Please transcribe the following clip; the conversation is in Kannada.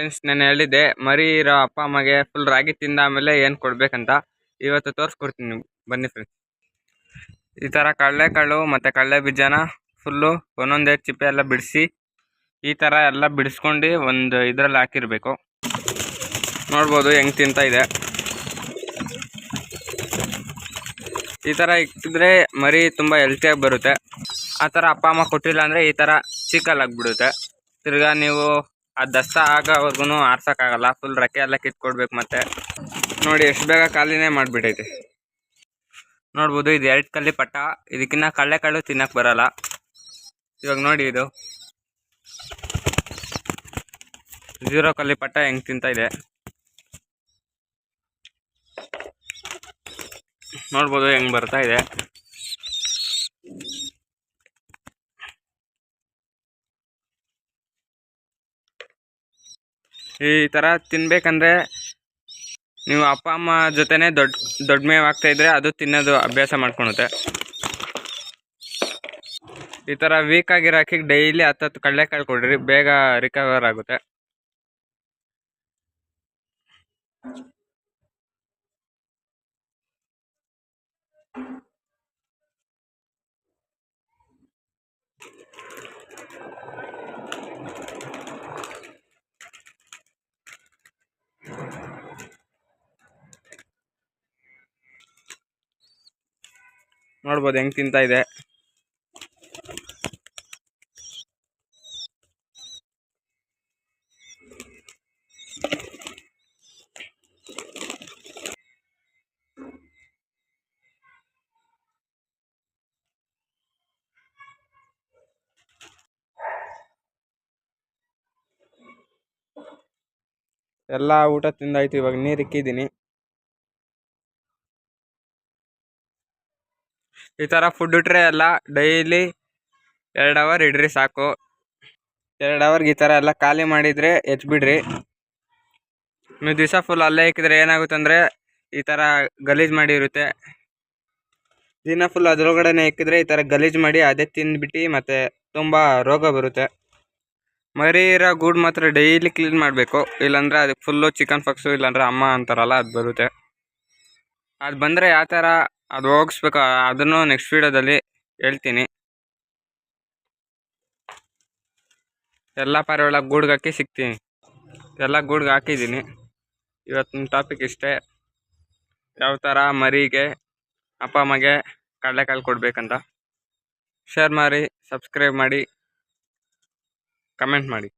ಫ್ರೆಂಡ್ಸ್, ನಾನು ಹೇಳಿದ್ದೆ ಮರಿ ಇರೋ ಅಪ್ಪ ಅಮ್ಮಗೆ ಫುಲ್ ರಾಗಿ ತಿಂದ ಆಮೇಲೆ ಏನು ಕೊಡ್ಬೇಕಂತ. ಇವತ್ತು ತೋರಿಸ್ಕೊಡ್ತೀನಿ, ಬನ್ನಿ ಫ್ರೆಂಡ್ಸ್. ಈ ಥರ ಕಡಲೆಕಾಳು ಮತ್ತು ಕಡಲೆ ಬೀಜನ ಫುಲ್ಲು ಒಂದೊಂದೇ ಚಿಪ್ಪೆ ಎಲ್ಲ ಬಿಡಿಸಿ ಈ ಥರ ಎಲ್ಲ ಬಿಡಿಸ್ಕೊಂಡು ಒಂದು ಇದರಲ್ಲಿ ಹಾಕಿರಬೇಕು. ನೋಡ್ಬೋದು ಹೆಂಗೆ ತಿಂತಾ ಇದೆ. ಈ ಥರ ಇಕ್ಕಿದ್ರೆ ಮರಿ ತುಂಬ ಹೆಲ್ತಿಯಾಗಿ ಬರುತ್ತೆ. ಆ ಥರ ಅಪ್ಪ ಅಮ್ಮ ಕೊಟ್ಟಿಲ್ಲ ಅಂದರೆ ಈ ಥರ ಚಿಕ್ಕಲ್ಲಾಗಿಬಿಡುತ್ತೆ. ತಿರ್ಗಾ ನೀವು ಆ ದಸ್ತ ಆಗೋವರೆಗೂ ಆರ್ಸೋಕ್ಕಾಗಲ್ಲ. ಫುಲ್ ರೆಕ್ಕೆ ಎಲ್ಲ ಕಿತ್ಕೊಡ್ಬೇಕು. ಮತ್ತೆ ನೋಡಿ ಎಷ್ಟು ಬೇಗ ಖಾಲಿನೇ ಮಾಡಿಬಿಟ್ಟೈತೆ. ನೋಡ್ಬೋದು ಇದು 2 ಕಲ್ಲಿ ಪಟ್ಟ. ಇದಕ್ಕಿನ್ನ ಕಡಲೆಕಾಳು ತಿನ್ನಕ್ಕೆ ಬರಲ್ಲ. ಇವಾಗ ನೋಡಿ ಇದು 0 ಕಲ್ಲಿ ಪಟ್ಟ ಹೆಂಗೆ ತಿಂತಾ ಇದೆ. ನೋಡ್ಬೋದು ಹೆಂಗೆ ಬರ್ತಾ ಇದೆ. ಈ ಥರ ತಿನ್ಬೇಕಂದ್ರೆ ನೀವು ಅಪ್ಪ ಅಮ್ಮ ಜೊತೆನೇ ದೊಡ್ಡ ಮೇವು ಆಗ್ತಾಯಿದ್ರೆ ಅದು ತಿನ್ನೋದು ಅಭ್ಯಾಸ ಮಾಡ್ಕೊಳುತ್ತೆ. ಈ ಥರ ವೀಕ್ ಆಗಿರೋಕೆ ಡೈಲಿ 10 ಕಡಲೆಕಾಳು ಕೊಡ್ರಿ, ಬೇಗ ರಿಕವರ್ ಆಗುತ್ತೆ. ನೋಡ್ಬೋದು ಹೆಂಗೆ ತಿಂತಾ ಇದೆ. ಎಲ್ಲ ಊಟ ತಿಂದಾಯ್ತು. ಇವಾಗ ನೀರು ಇಕ್ಕಿದ್ದೀನಿ. ಈ ಥರ ಫುಡ್ ಇಟ್ರೆ ಎಲ್ಲ ಡೈಲಿ 2 ಅವರ್ ಇಡ್ರಿ ಸಾಕು. 2 ಅವರ್ಗೆ ಈ ಥರ ಎಲ್ಲ ಖಾಲಿ ಮಾಡಿದರೆ ಬಿಡ್ರಿ. ನೀವು ದಿವಸ ಫುಲ್ ಅಲ್ಲೇ ಇಕ್ಕಿದ್ರೆ ಏನಾಗುತ್ತೆ ಅಂದರೆ ಈ ಥರ ಗಲೀಜು ಮಾಡಿರುತ್ತೆ. ದಿನ ಫುಲ್ ಅದರೊಳಗಡೆ ಇಕ್ಕಿದ್ರೆ ಈ ಥರ ಗಲೀಜು ಮಾಡಿ ಅದೇ ತಿಂದ್ಬಿಟ್ಟು ಮತ್ತು ತುಂಬ ರೋಗ ಬರುತ್ತೆ. ಮರಿ ಇರೋ ಗೂಡು ಮಾತ್ರ ಡೈಲಿ ಕ್ಲೀನ್ ಮಾಡಬೇಕು. ಇಲ್ಲಾಂದರೆ ಅದಕ್ಕೆ ಫುಲ್ಲು ಚಿಕನ್ ಫಾಕ್ಸು ಇಲ್ಲಾಂದರೆ ಅಮ್ಮ ಅಂತಾರಲ್ಲ ಅದು ಬರುತ್ತೆ. ಅದು ಬಂದರೆ ಯಾವ ಥರ ಅದು ಹೋಗಿಸ್ಬೇಕು ಅದನ್ನು ನೆಕ್ಸ್ಟ್ ವೀಡಿಯೋದಲ್ಲಿ ಹೇಳ್ತೀನಿ. ಎಲ್ಲ ಪಾರಿವಾಳ ಗೂಡ್ಗೆ ಹಾಕಿ ಸಿಗ್ತೀನಿ. ಎಲ್ಲ ಗೂಡ್ಗೆ ಹಾಕಿದ್ದೀನಿ. ಇವತ್ತಿನ ಟಾಪಿಕ್ ಇಷ್ಟೇ. ಯಾವ ಥರ ಮರಿಗೆ ಅಪ್ಪ ಅಮ್ಮಗೆ ಕಡಲೆಕಾಳು ಕೊಡಬೇಕಂತ. ಶೇರ್ ಮಾಡಿ, ಸಬ್ಸ್ಕ್ರೈಬ್ ಮಾಡಿ, ಕಮೆಂಟ್ ಮಾಡಿ.